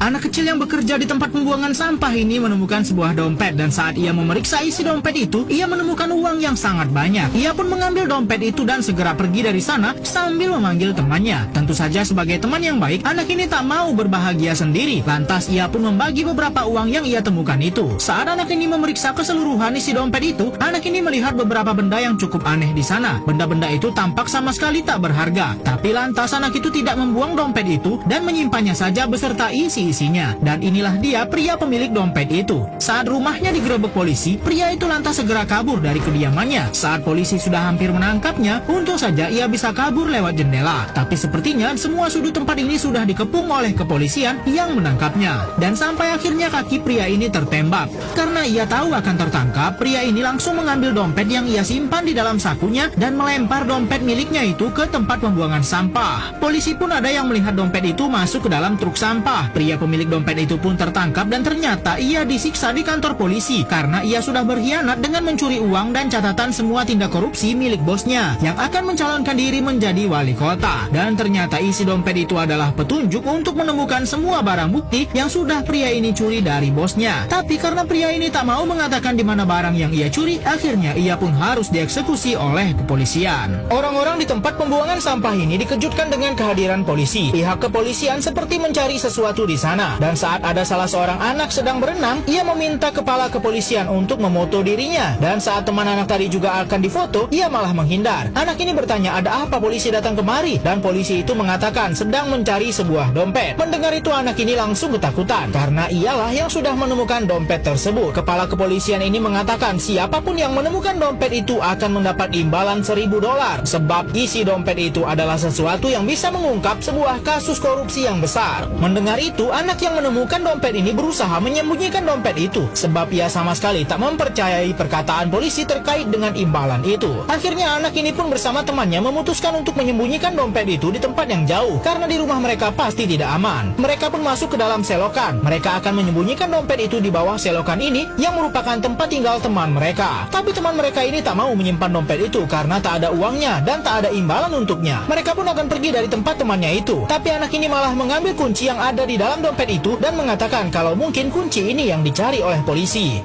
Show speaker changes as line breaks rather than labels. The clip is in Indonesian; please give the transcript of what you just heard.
Anak kecil yang bekerja di tempat pembuangan sampah ini menemukan sebuah dompet dan saat ia memeriksa isi dompet itu, ia menemukan uang yang sangat banyak. Ia pun mengambil dompet itu dan segera pergi dari sana sambil memanggil temannya. Tentu saja sebagai teman yang baik, anak ini tak mau berbahagia sendiri. Lantas ia pun membagi beberapa uang yang ia temukan itu. Saat anak ini memeriksa keseluruhan isi dompet itu, anak ini melihat beberapa benda yang cukup aneh di sana. Benda-benda itu tampak sama sekali tak berharga. Tapi lantas anak itu tidak membuang dompet itu dan menyimpannya saja beserta isi-isinya. Dan inilah dia pria pemilik dompet itu. Saat rumahnya digerebek polisi, pria itu lantas segera kabur dari kediamannya. Saat polisi sudah hampir menangkapnya, untung saja ia bisa kabur lewat jendela. Tapi sepertinya semua sudut tempat ini sudah dikepung oleh kepolisian yang menangkapnya. Dan sampai akhirnya kaki pria ini tertembak. Karena ia tahu akan tertangkap, pria ini langsung mengambil dompet yang ia simpan di dalam sakunya dan melempar dompet miliknya itu ke tempat pembuangan sampah. Polisi pun ada yang melihat dompet itu masuk ke dalam truk sampah. Pria pemilik dompet itu pun tertangkap dan ternyata ia disiksa di kantor polisi karena ia sudah berkhianat dengan mencuri uang dan catatan semua tindak korupsi milik bosnya yang akan mencalonkan diri menjadi wali kota. Dan ternyata isi dompet itu adalah petunjuk untuk menemukan semua barang bukti yang sudah pria ini curi dari bosnya. Tapi karena pria ini tak mau mengatakan di mana barang yang ia curi, akhirnya ia pun harus dieksekusi oleh kepolisian. Orang-orang di tempat pembuangan sampah ini dikejutkan dengan kehadiran polisi. Pihak kepolisian seperti mencari sesuatu di sana. Dan saat ada salah seorang anak sedang berenang, ia meminta kepala kepolisian untuk memoto dirinya. Dan saat teman anak tadi juga akan difoto, ia malah menghindar. Anak ini bertanya ada apa polisi datang kemari, dan polisi itu mengatakan sedang mencari sebuah dompet. Mendengar itu anak ini langsung ketakutan karena ialah yang sudah menemukan dompet tersebut. Kepala kepolisian ini mengatakan siapapun yang menemukan dompet itu akan mendapat imbalan $1.000 sebab isi dompet itu adalah sesuatu yang bisa mengungkap sebuah kasus korupsi yang besar. Mendengar itu, anak yang menemukan dompet ini berusaha menyembunyikan dompet itu sebab ia sama sekali tak mempercayai perkataan polisi terkait dengan imbalan itu. Akhirnya anak ini pun bersama temannya memutuskan untuk menyembunyikan dompet itu di tempat yang jauh karena di rumah mereka pasti tidak aman. Mereka pun masuk ke dalam selokan. Mereka akan menyembunyikan dompet itu di bawah selokan ini yang merupakan tempat tinggal teman mereka. Tapi teman mereka ini tak mau menyimpan dompet itu karena tak ada uangnya dan tak ada imbalan untuknya. Mereka pun akan pergi dari tempat temannya itu. Tapi anak ini malah mengambil kunci yang ada di dalam dompet itu dan mengatakan kalau mungkin kunci ini yang dicari oleh polisi.